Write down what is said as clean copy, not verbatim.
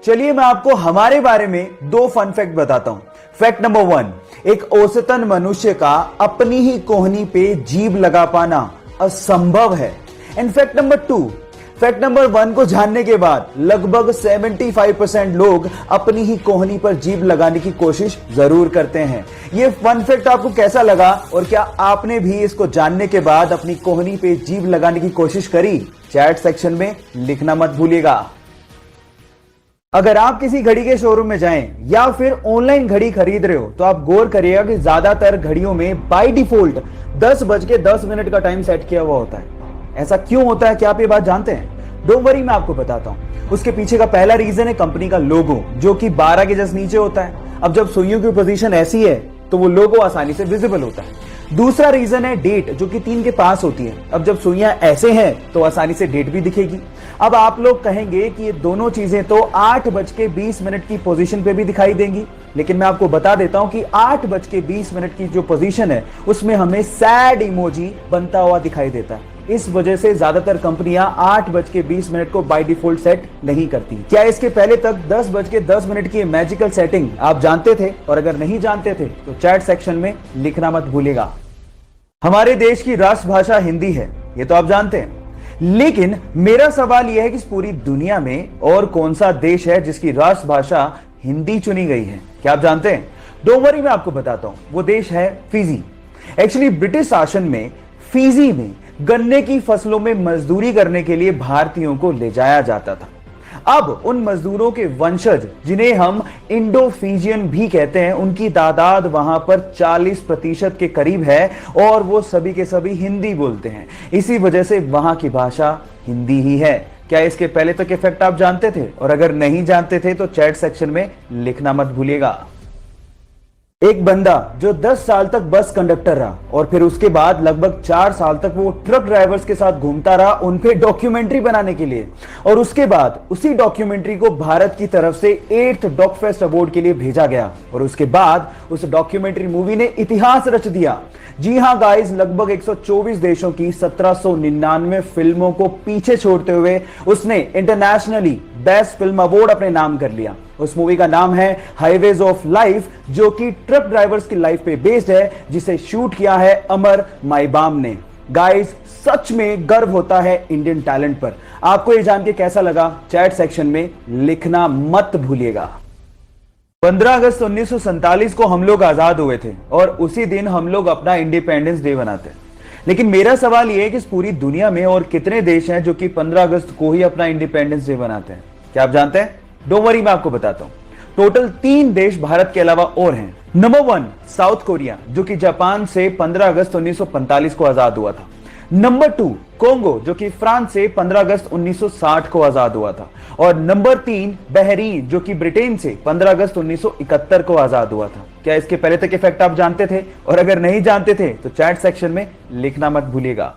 चलिए मैं आपको हमारे बारे में दो फन फैक्ट बताता हूं। फैक्ट नंबर 1, एक औसतन मनुष्य का अपनी ही कोहनी पे जीभ लगा पाना असंभव है। And fact number 2, fact number 1 को जानने के बाद लगभग 75% लोग अपनी ही कोहनी पर जीभ लगाने की कोशिश जरूर करते हैं। यह फन फैक्ट आपको कैसा लगा और क्या आपने भी इसको जानने के बाद अपनी कोहनी पे जीभ लगाने की कोशिश करी? चैट सेक्शन में लिखना मत भूलिएगा। अगर आप किसी घड़ी के शोरूम में जाएं या फिर ऑनलाइन घड़ी खरीद रहे हो तो आप गौर करिएगा कि ज्यादातर घड़ियों में बाय डिफॉल्ट 10:10 का टाइम सेट किया हुआ होता है। ऐसा क्यों होता है, क्या आप ये बात जानते हैं? डोंट वरी, मैं आपको बताता हूं। उसके पीछे का पहला रीजन है कंपनी का लोगो, जो कि 12 के जस्ट नीचे होता है। अब जब सुइयों की पोजीशन ऐसी है तो वो लोगो आसानी से विजिबल होता है। दूसरा रीजन है डेट, जो कि 3 के पास होती है। अब जब सुइयां ऐसे हैं तो आसानी से डेट भी दिखेगी। अब आप लोग कहेंगे कि ये दोनों चीजें तो 8:20 की पोजीशन पे भी दिखाई देंगी, लेकिन मैं आपको बता देता हूं कि 8:20 की जो पोजीशन है उसमें हमें सैड इमोजी बनता हुआ दिखाई देता है। इस वजह से ज्यादातर कंपनियां 8:20 को बाय डिफॉल्ट सेट नहीं करती। क्या इसके पहले तक 10:10 की मैजिकल सेटिंग आप जानते थे? और अगर नहीं जानते थे तो चैट सेक्शन में लिखना मत भूलिएगा। हमारे देश की राष्ट्रभाषा हिंदी है, ये तो आप जानते हैं, लेकिन मेरा सवाल यह है कि इस पूरी दुनिया में और कौन सा देश है जिसकी राष्ट्रभाषा हिंदी चुनी गई है? क्या आप जानते हैं? डोंट वरी, मैं आपको बताता हूं। वो देश है फिजी। एक्चुअली ब्रिटिश शासन में फिजी में गन्ने की फसलों में मजदूरी करने के लिए भारतीयों को ले जाया जाता था। अब उन मजदूरों के वंशज, जिन्हें हम इंडो फिजियन भी कहते हैं, उनकी तादाद वहां पर 40% के करीब है और वो सभी के सभी हिंदी बोलते हैं। इसी वजह से वहां की भाषा हिंदी ही है। क्या इसके पहले तक के फैक्ट आप जानते थे? और अगर नहीं जानते थे तो चैट सेक्शन में लिखना मत भूलिएगा। एक बंदा जो 10 साल तक बस कंडक्टर रहा और फिर उसके बाद लगभग 4 साल तक वो ट्रक ड्राइवर्स के साथ घूमता रहा उन पे डॉक्यूमेंट्री बनाने के लिए, और उसके बाद उसी डॉक्यूमेंट्री को भारत की तरफ से 8th डॉक फेस्ट अवार्ड के लिए भेजा गया और उसके बाद उस डॉक्यूमेंट्री मूवी ने इतिहास रच दिया। जी हां गाइस, लगभग 124 देशों की 1799 फिल्मों को पीछे छोड़ते हुए उसने इंटरनेशनली बेस्ट फिल्म अवार्ड अपने नाम कर लिया। उस मूवी का नाम है हाईवेज ऑफ लाइफ, जो कि ट्रक ड्राइवर्स की लाइफ पे बेस्ड है, जिसे शूट किया है अमर माईबाम ने। गाइस, सच में गर्व होता है इंडियन टैलेंट पर। आपको ये जान के कैसा लगा? चैट सेक्शन में लिखना मत भूलिएगा। 15 अगस्त 1947 को हम लोग आजाद हुए थे और उसी दिन हम लोग अपना इंडिपेंडेंस डे मनाते हैं। लेकिन मेरा सवाल यह है कि इस पूरी दुनिया में और कितने देश हैं जो कि 15 अगस्त को ही अपना इंडिपेंडेंस डे मनाते हैं? क्या आप जानते हैं? डोंट वरी, मैं आपको बताता हूं। टोटल 3 देश भारत के अलावा और हैं। नंबर 1 साउथ कोरिया, जो कि जापान से 15 अगस्त 1945 को आजाद हुआ था। नंबर 2 कोंगो, जो कि फ्रांस से 15 अगस्त 1960 को आजाद हुआ था। और नंबर 3 बहरीन, जो कि ब्रिटेन से 15 अगस्त 1971 को आजाद हुआ था। क्या इसके पहले तक के फैक्ट आप जानते थे? और अगर नहीं जानते थे तो चैट सेक्शन में लिखना मत भूलिएगा।